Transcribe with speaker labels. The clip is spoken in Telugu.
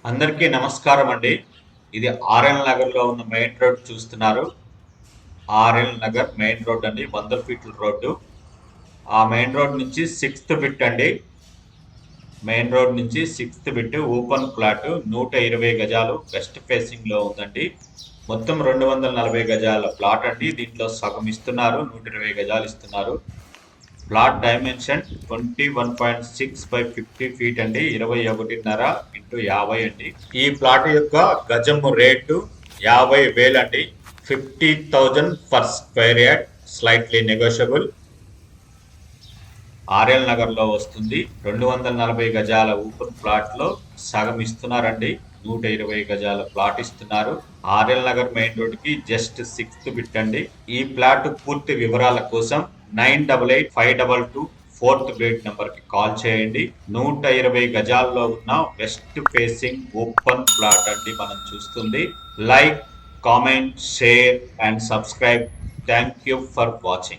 Speaker 1: అందరికీ నమస్కారం అండి. ఇది ఆర్ఎల్ నగర్లో ఉన్న మెయిన్ రోడ్ చూస్తున్నారు. ఆర్ఎల్ నగర్ మెయిన్ రోడ్ అండి, 100 ఫీట్ల రోడ్డు. ఆ మెయిన్ రోడ్ నుంచి 6th బిట్ అండి. మెయిన్ రోడ్ నుంచి 6th బిట్ ఓపెన్ ప్లాట్ 120 గజాలు వెస్ట్ ఫేసింగ్ లో ఉందండి. మొత్తం 240 గజాల ప్లాట్ అండి. దీంట్లో సగం ఇస్తున్నారు, 120 గజాలు ఇస్తున్నారు. ప్లాట్ డైమెన్షన్ 21.6 by 50 ఫీట్ అండి, 21.5 x 50 అండి. ఈ ప్లాట్ యొక్క గజము రేటు 50,000 అండి. 50,000 per square yard, slightly negotiable. RL Nagar లో వస్తుంది. 240 గజాల ఓపెన్ ప్లాట్ లో సగం ఇస్తున్నారండి. 120 గజాల ప్లాట్ ఇస్తున్నారు. ఆర్ఎల్ నగర్ మెయిన్ రోడ్ కి జస్ట్ 6th బిట్ అండి. ఈ ప్లాట్ పూర్తి వివరాల కోసం 988522 4th గేట్ నంబర్ కి కాల్ చేయండి. 120 గజాల్లో ఉన్న వెస్ట్ ఫేసింగ్ ఓపెన్ ప్లాట్ అండి మనం చూస్తుంది. Like, comment, share and subscribe. Thank you for watching.